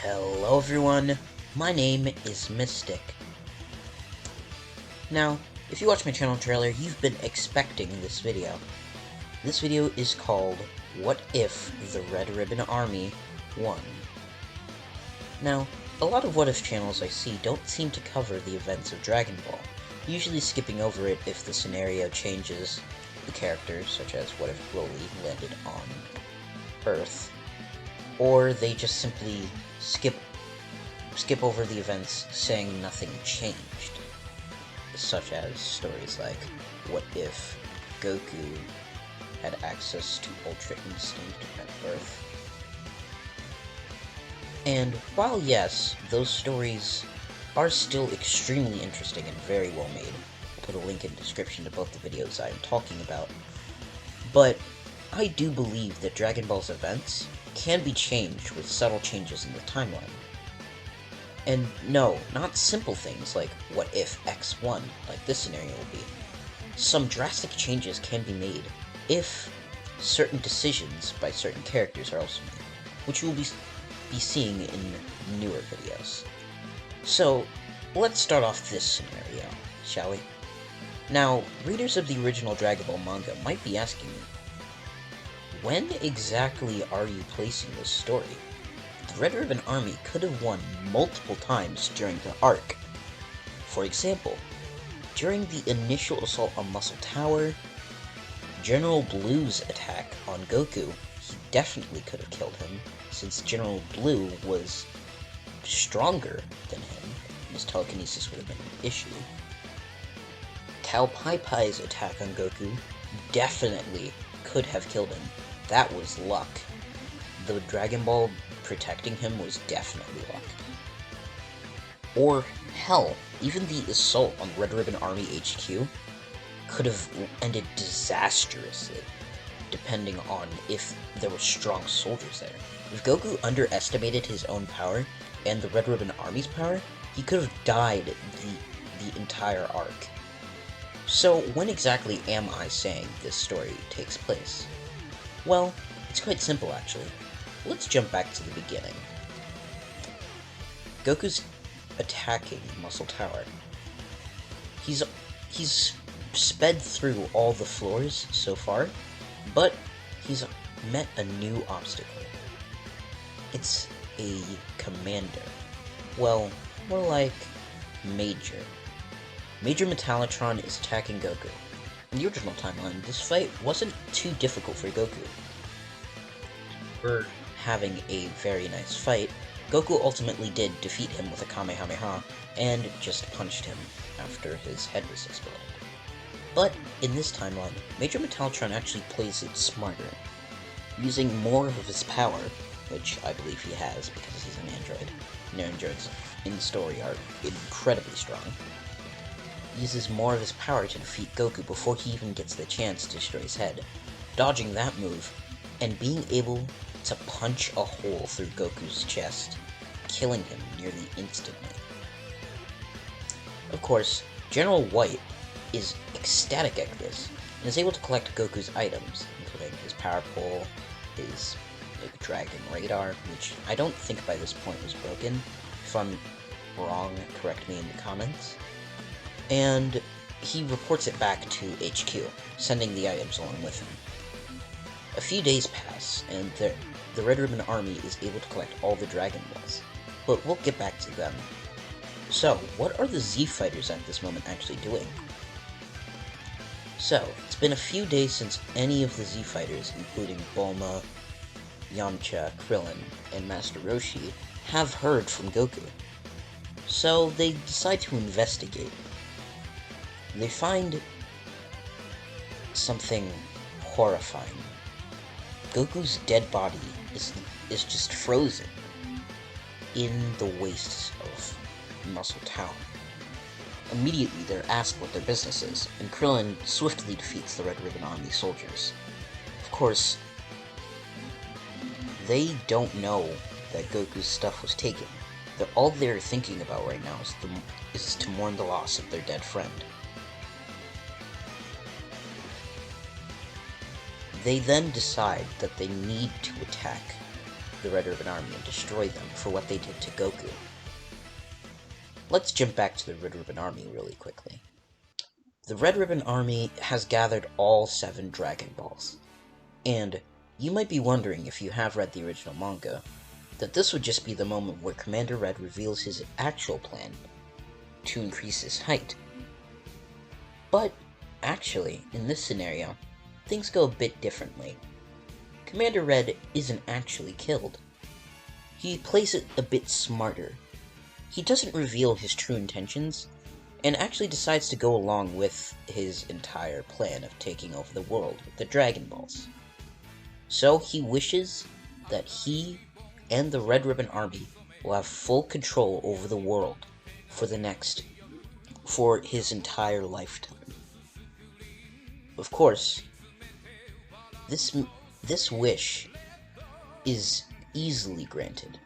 Hello everyone, my name is Mystic. Now, if you watch my channel trailer, you've been expecting this video. This video is called, What If the Red Ribbon Army Won? Now, a lot of What If channels I see don't seem to cover the events of Dragon Ball, usually skipping over it if the scenario changes the characters, such as what if Broly landed on Earth, or they just simply skip over the events saying nothing changed, such as stories like, what if Goku had access to Ultra Instinct at Earth? And while yes, those stories are still extremely interesting and very well made, I'll put a link in the description to both the videos I am talking about, but I do believe that Dragon Ball's events can be changed with subtle changes in the timeline. And no, not simple things like what if X won, like this scenario will be. Some drastic changes can be made if certain decisions by certain characters are also made, which we'll be seeing in newer videos. So, let's start off this scenario, shall we? Now, readers of the original Dragon Ball manga might be asking, when exactly are you placing this story? The Red Ribbon Army could have won multiple times during the arc. For example, during the initial assault on Muscle Tower, General Blue's attack on Goku, he definitely could have killed him, since General Blue was stronger than him, and his telekinesis would have been an issue. Cal Pai Pai's attack on Goku definitely could have killed him. That was luck. The Dragon Ball protecting him was definitely luck. Or, hell, even the assault on Red Ribbon Army HQ could have ended disastrously, depending on if there were strong soldiers there. If Goku underestimated his own power and the Red Ribbon Army's power, he could have died the entire arc. So, when exactly am I saying this story takes place? Well, it's quite simple actually. Let's jump back to the beginning. Goku's attacking Muscle Tower. He's sped through all the floors so far, but he's met a new obstacle. It's a commander. Well, more like Major. Major Metallitron is attacking Goku. In the original timeline, this fight wasn't too difficult for Goku. For having a very nice fight, Goku ultimately did defeat him with a Kamehameha, and just punched him after his head was exploded. But in this timeline, Major Metallitron actually plays it smarter, using more of his power, which I believe he has because he's an android, and androids in the story are incredibly strong. Uses more of his power to defeat Goku before he even gets the chance to destroy his head, dodging that move, and being able to punch a hole through Goku's chest, killing him nearly instantly. Of course, General White is ecstatic at this, and is able to collect Goku's items, including his power pole, his dragon radar, which I don't think by this point was broken. If I'm wrong, correct me in the comments. And he reports it back to HQ, sending the items along with him. A few days pass, and the Red Ribbon Army is able to collect all the Dragon Balls, but we'll get back to them. So, what are the Z Fighters at this moment actually doing? So, it's been a few days since any of the Z Fighters, including Bulma, Yamcha, Krillin, and Master Roshi, have heard from Goku. So, they decide to investigate. They find something horrifying. Goku's dead body is just frozen in the wastes of Muscle Tower. Immediately, they're asked what their business is, and Krillin swiftly defeats the Red Ribbon Army soldiers. Of course, they don't know that Goku's stuff was taken. All they're thinking about right now is to mourn the loss of their dead friend. They then decide that they need to attack the Red Ribbon Army and destroy them for what they did to Goku. Let's jump back to the Red Ribbon Army really quickly. The Red Ribbon Army has gathered all 7 Dragon Balls, and you might be wondering, if you have read the original manga, that this would just be the moment where Commander Red reveals his actual plan to increase his height. But, actually, in this scenario, things go a bit differently. Commander Red isn't actually killed. He plays it a bit smarter. He doesn't reveal his true intentions, and actually decides to go along with his entire plan of taking over the world with the Dragon Balls. So he wishes that he and the Red Ribbon Army will have full control over the world for his entire lifetime. Of course, this wish is easily granted.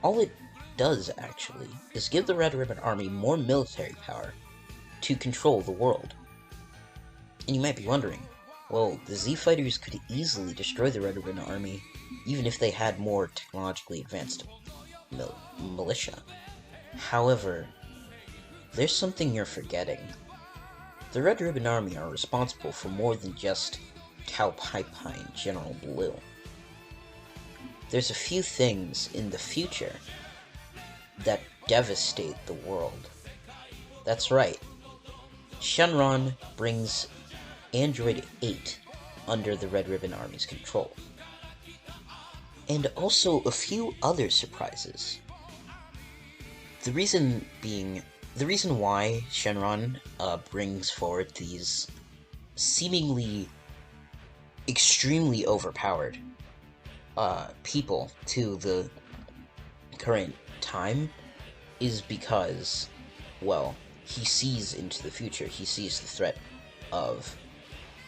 All it does, actually, is give the Red Ribbon Army more military power to control the world. And you might be wondering, well, the Z Fighters could easily destroy the Red Ribbon Army even if they had more technologically advanced militia. However, there's something you're forgetting. The Red Ribbon Army are responsible for more than just Tao Pai Pai and General Blue. There's a few things in the future that devastate the world. That's right. Shenron brings Android 8 under the Red Ribbon Army's control. And also a few other surprises. The reason why Shenron brings forward these seemingly extremely overpowered people to the current time is because, well, he sees into the future. He sees the threat of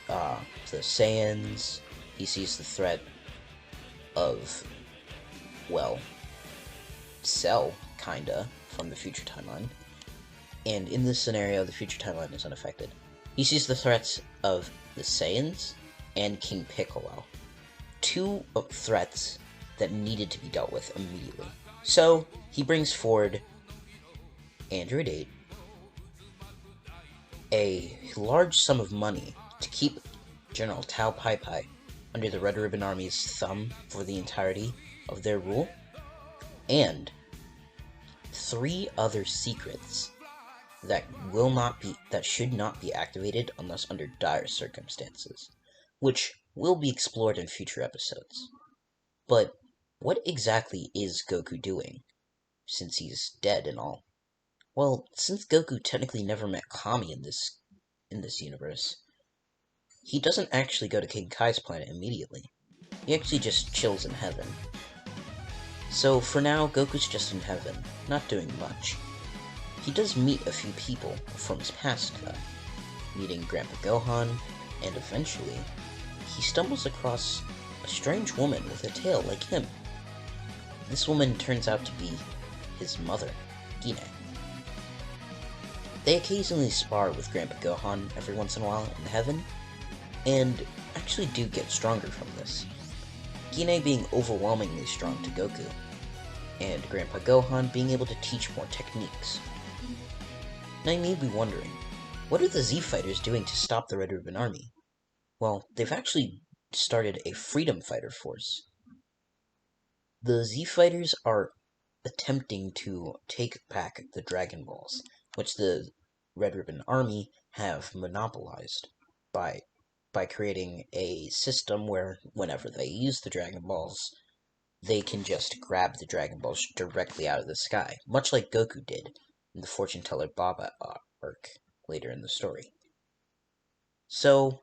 the Saiyans. He sees the threat of, well, Cell, kinda, from the future timeline. And in this scenario, the future timeline is unaffected. He sees the threats of the Saiyans and King Piccolo. 2 threats that needed to be dealt with immediately. So, he brings forward Android 8, a large sum of money to keep General Tao Pai Pai under the Red Ribbon Army's thumb for the entirety of their rule, and 3 other secrets that should not be activated unless under dire circumstances, which will be explored in future episodes. But what exactly is Goku doing, since he's dead and all? Well, since Goku technically never met Kami in this universe, he doesn't actually go to King Kai's planet immediately. He actually just chills in heaven. So for now, Goku's just in heaven, not doing much. He does meet a few people from his past, though, meeting Grandpa Gohan, and eventually, he stumbles across a strange woman with a tail like him. This woman turns out to be his mother, Gine. They occasionally spar with Grandpa Gohan every once in a while in heaven, and actually do get stronger from this. Gine being overwhelmingly strong to Goku, and Grandpa Gohan being able to teach more techniques. Now you may be wondering, what are the Z Fighters doing to stop the Red Ribbon Army? Well, they've actually started a freedom fighter force. The Z Fighters are attempting to take back the Dragon Balls, which the Red Ribbon Army have monopolized by creating a system where whenever they use the Dragon Balls, they can just grab the Dragon Balls directly out of the sky, much like Goku did in the Fortune Teller Baba arc later in the story. So,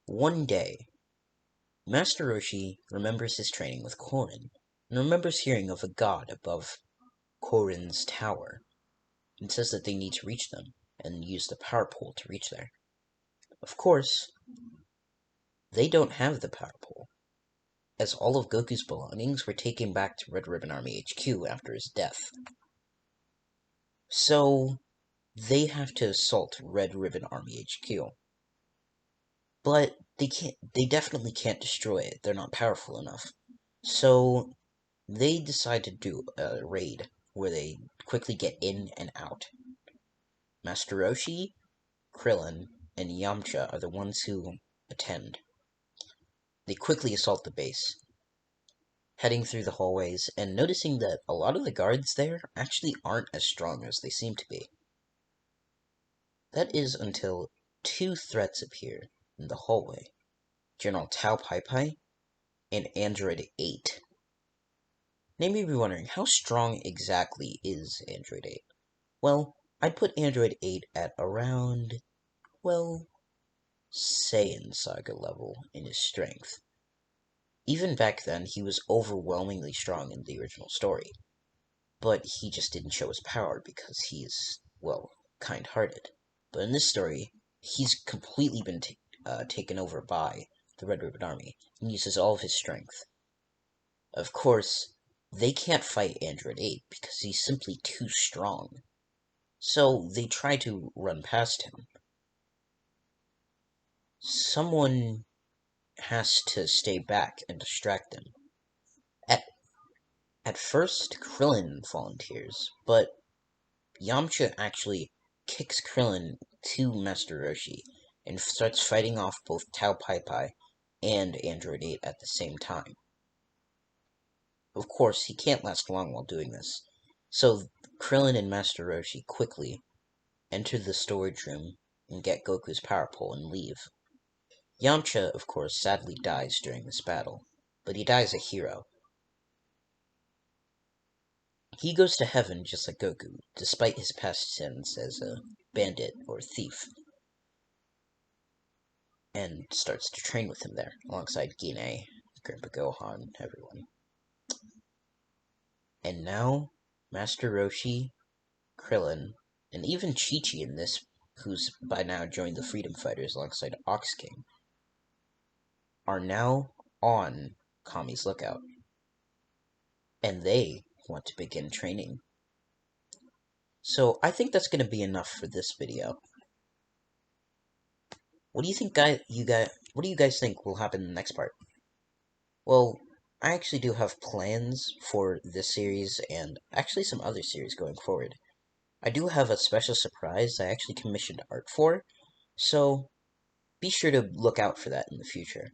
one day, Master Roshi remembers his training with Korin, and remembers hearing of a god above Korin's tower, and says that they need to reach them, and use the power pole to reach there. Of course, they don't have the power pole, as all of Goku's belongings were taken back to Red Ribbon Army HQ after his death. So, they have to assault Red Ribbon Army HQ. But they definitely can't destroy it, they're not powerful enough. So they decide to do a raid where they quickly get in and out. Master Roshi, Krillin, and Yamcha are the ones who attend. They quickly assault the base, heading through the hallways and noticing that a lot of the guards there actually aren't as strong as they seem to be. That is until two threats appear in the hallway: General Tao Pai Pai and Android 8. Now you may be wondering, how strong exactly is Android 8? Well, I'd put Android 8 at around, well, Saiyan Saga level in his strength. Even back then, he was overwhelmingly strong in the original story, but he just didn't show his power because he's, well, kind-hearted. But in this story, he's completely been taken over by the Red Ribbon Army and uses all of his strength. Of course, they can't fight Android 8 because he's simply too strong. So they try to run past him. Someone has to stay back and distract them. At first, Krillin volunteers, but Yamcha actually kicks Krillin to Master Roshi and starts fighting off both Tao Pai Pai and Android 8 at the same time. Of course, he can't last long while doing this, so Krillin and Master Roshi quickly enter the storage room and get Goku's power pole and leave. Yamcha, of course, sadly dies during this battle, but he dies a hero. He goes to heaven just like Goku, despite his past sins as a bandit or thief, and starts to train with him there, alongside Gine, Grandpa Gohan, everyone. And now, Master Roshi, Krillin, and even Chi-Chi in this, who's by now joined the Freedom Fighters alongside Ox King, are now on Kami's lookout. And they want to begin training. So I think that's going to be enough for this video. What do you think, what do you guys think will happen in the next part? Well, I actually do have plans for this series and actually some other series going forward. I do have a special surprise I actually commissioned art for, so be sure to look out for that in the future.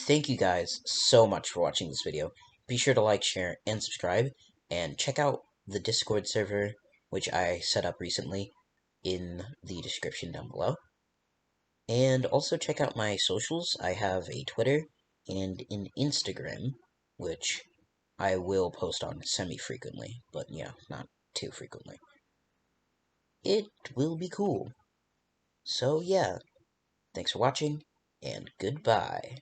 Thank you guys so much for watching this video. Be sure to like, share, and subscribe, and check out the Discord server, which I set up recently, in the description down below. And also check out my socials. I have a Twitter and an Instagram, which I will post on semi-frequently, but yeah, not too frequently. It will be cool. So yeah, thanks for watching, and goodbye.